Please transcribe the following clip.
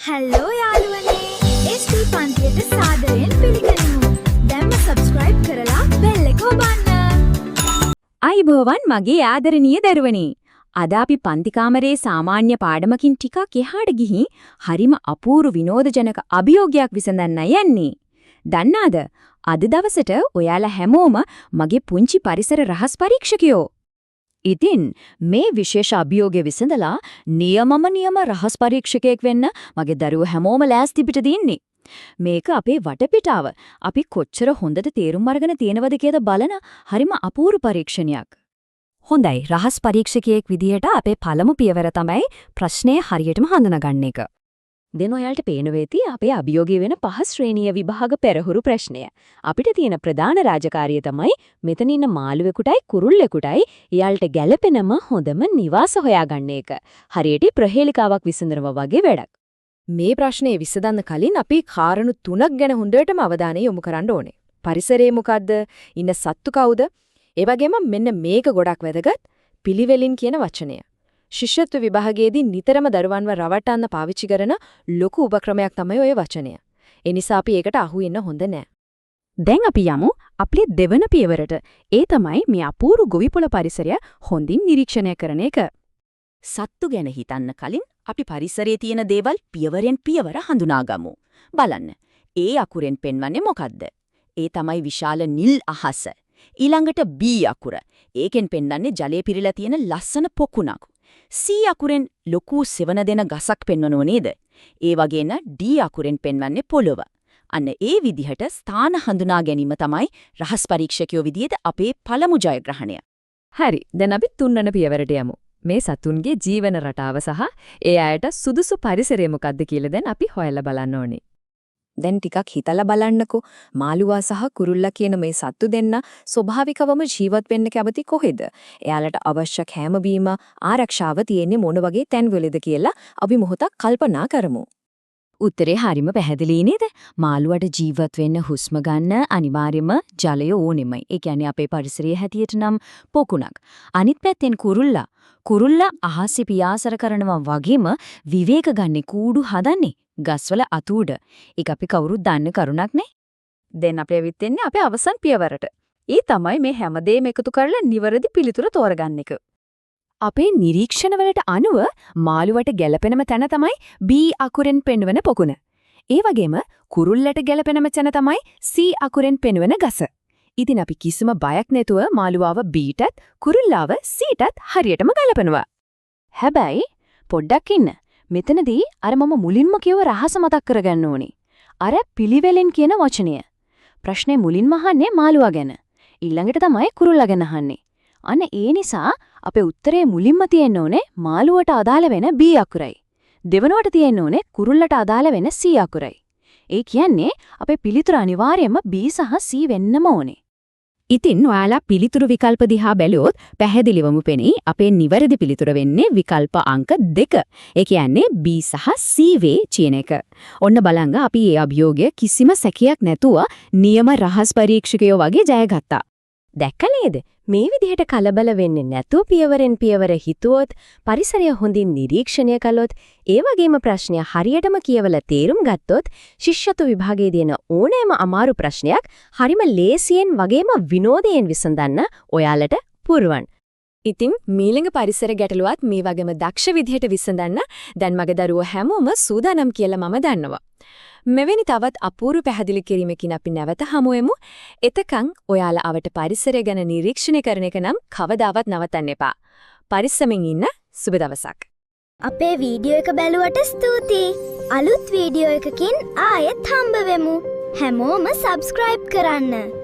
Hello යාළුවනේ SP පන්තියට සාදරයෙන් පිළිගනිමු. දැන්ම subscribe කරලා bell එක ඔබන්න. අයිබෝවන් මගේ ආදරණීය දරුවනේ. අද අපි පන්ති කාමරයේ සාමාන්‍ය පාඩමකින් ටිකක් එහාට ගිහින් හරිම අපූර්ව විනෝදජනක අභියෝගයක් විසඳන්නයි යන්නේ. දන්නාද? අද දවසට ඔයාලා හැමෝම මගේ පුංචි පරිසර රහස් පරීක්ෂකයෝ. ඉතින් මේ විශේෂ අභියෝගය විසඳලා නියම රහස් පරීක්ෂකයෙක් වෙන්න මගේ දරුවෝ හැමෝම ලෑස්ති පිටද ඉන්නේ. මේක අපේ වටපිටාව අපි කොච්චර හොඳට තේරුම් අරගෙන තියෙනවද කියලා බලන හරිම අපූර්ව පරීක්ෂණයක්. හොඳයි, රහස් පරීක්ෂකයෙක් විදියට අපේ පළමු පියවර තමයි ප්‍රශ්නය හරියටම හඳුනාගන්න එක. දැන් ඔයාලට පේන වේති අපේ අභියෝගය වෙන 5 ශ්‍රේණිය විභාග පෙරහුරු ප්‍රශ්නය. අපිට තියෙන ප්‍රධාන රාජකාරිය තමයි මෙතන ඉන්න මාළුවෙකුටයි කුරුල්ලෙකුටයි එයාලට ගැළපෙනම හොඳම නිවාස හොයාගන්න එක. හරියට ප්‍රහේලිකාවක් විසඳනවා වගේ වැඩක්. මේ ප්‍රශ්නේ විසඳන්න කලින් අපි කාරණු 3ක් ගැන හොඳටම අවධානය යොමු කරන්න ඕනේ. පරිසරය මොකද්ද? ඉන්න සත්තු කවුද? ඒ වගේම මෙන්න මේක ගොඩක් වැදගත් පිළිවෙලින් කියන වචනය. ශිෂ්‍යත්ව විභාගයේදී නිතරම දරුවන්ව රවට්ටන්න පාවිච්චි කරන ලොකු උපක්‍රමයක් තමයි ওই වචනය. ඒ නිසා අපි ඒකට අහු වෙන්න හොඳ නෑ. දැන් අපි යමු අපේ දෙවන පියවරට. ඒ තමයි මේ අපූර්ව ගොවිපොළ පරිසරය හොඳින් නිරීක්ෂණය කරන එක. සත්තු ගැන හිතන්න කලින් අපි පරිසරයේ තියෙන දේවල් පියවරෙන් පියවර හඳුනාගමු. බලන්න. ඒ අකුරෙන් පෙන්වන්නේ මොකද්ද? ඒ තමයි විශාල නිල් අහස. ඊළඟට B අකුර. ඒකෙන් පෙන්වන්නේ ජලයේ පිරීලා තියෙන ලස්සන පොකුණක්. C අකුරෙන් ලොකු සෙවන දෙන ගසක් පෙන්වනව නේද? ඒ වගේම D අකුරෙන් පෙන්වන්නේ පොළොව. අන්න ඒ විදිහට ස්ථාන හඳුනා ගැනීම තමයි රහස් පරීක්ෂකයෝ විදිහට අපේ පළමු ජයග්‍රහණය. හරි, දැන් අපි තුන්වන පියවරට යමු. මේ සතුන්ගේ ජීවන රටාව සහ ඒ අයට සුදුසු පරිසරය මොකක්ද කියලා දැන් අපි හොයලා බලන්න ඕනේ. දැන් ටිකක් හිතලා බලන්නකෝ මාළුවා සහ කුරුල්ලා කියන මේ සත්තු දෙන්න ස්වභාවිකවම ජීවත් වෙන්න කැමති කොහෙද? එයාලට අවශ්‍ය කැම බීම ආරක්ෂාව තියෙන්නේ මොන වගේ තැන්වලද කියලා අපි මොහොතක් කල්පනා කරමු. උත්තරේ හරිම පැහැදිලි නේද? මාළුවාට ජීවත් වෙන්න හුස්ම ගන්න අනිවාර්යයෙන්ම ජලය ඕනෙමයි. ඒ කියන්නේ අපේ පරිසරයේ හැටියට නම් පොකුණක්. අනිත් පැත්තෙන් කුරුල්ලා අහසේ පියාසර කරනවා වගේම විවේක ගන්න කූඩු හදන්නේ ගස්වල අතු උඩ. ඒක අපි කවුරුත් දන්න කරුණක් නේ. දැන් අපි ඇවිත් ඉන්නේ අපේ අවසන් පියවරට. ඒ තමයි මේ හැමදේම එකතු කරලා නිවැරදි පිළිතුර තෝරගන්න එක. අපේ නිරීක්ෂණවලට අනුව මාළුවට ගැළපෙනම තැන තමයි B අකුරෙන් පෙන්වන පොකුණ. ඒ වගේම කුරුල්ලට ගැළපෙනම තැන තමයි C අකුරෙන් පෙන්වන ගස. ඉතින් අපි කිසිම බයක් නැතුව මාළුවාව Bටත් කුරුල්ලාව Cටත් හරියටම ගැළපෙනවා. හැබැයි පොඩ්ඩක් ඉන්න. මෙතනදී අර මම මුලින්ම කියව රහස මතක් කරගන්න ඕනේ. අර පිළිවෙලෙන් කියන වචනය. ප්‍රශ්නේ මුලින්ම අහන්නේ මාළුවා ගැන. ඊළඟට තමයි කුරුල්ලා ගැන අහන්නේ. අන්න ඒ නිසා අපේ උත්තරේ මුලින්ම තියෙන්න ඕනේ මාළුවට අදාළ වෙන B අකුරයි. දෙවනුවට තියෙන්න ඕනේ කුරුල්ලට අදාළ වෙන C අකුරයි. ඒ කියන්නේ අපේ පිළිතුර අනිවාර්යයෙන්ම B සහ C වෙන්නම ඕනේ. ඉතින් ඔයාලා පිළිතුරු විකල්ප දිහා බැලුවොත් පැහැදිලිවම පෙනේ අපේ නිවැරදි පිළිතුර වෙන්නේ විකල්ප අංක 2. ඒ කියන්නේ B සහ C වේ කියන එක. ඔන්න බලන්න අපි මේ අභියෝගය කිසිම සැකයක් නැතුව නියම රහස් පරීක්ෂකයෝ වගේ ජයගත්තා. දැක්ක නේද? මේ විදිහට කලබල වෙන්නේ නැතුව පියවරෙන් පියවර හිතුවොත්, පරිසරය හොඳින් නිරීක්ෂණය කළොත්, ඒ වගේම ප්‍රශ්නය හරියටම කියවලා තේරුම් ගත්තොත්, ශිෂ්‍යත්ව විභාගයේ දෙන ඕනෑම අමාරු ප්‍රශ්නයක් හරිම ලේසියෙන් වගේම විනෝදයෙන් විසඳන්න ඔයාලට පුරුවන්. ඉතින් මීළඟ පරිසර ගැටලුවත් මේ වගේම දක්ෂ විදිහට විසඳන්න දැන් මගේ දරුවෝ හැමෝම සූදානම් කියලා මම දන්නවා. මෙවැනි තවත් අපූර්ව පැහැදිලි කිරීමකින් අපි නැවත හමු වෙමු. එතකන් ඔයාලා අවට පරිසරය ගැන නිරීක්ෂණය කරන එක නම් කවදාවත් නවත්තන්න එපා. පරිස්සමෙන් ඉන්න සුබ දවසක්. අපේ වීඩියෝ එක බැලුවට ස්තුතියි. අලුත් වීඩියෝ එකකින් ආයෙත් හම්බ වෙමු. හැමෝම subscribe කරන්න.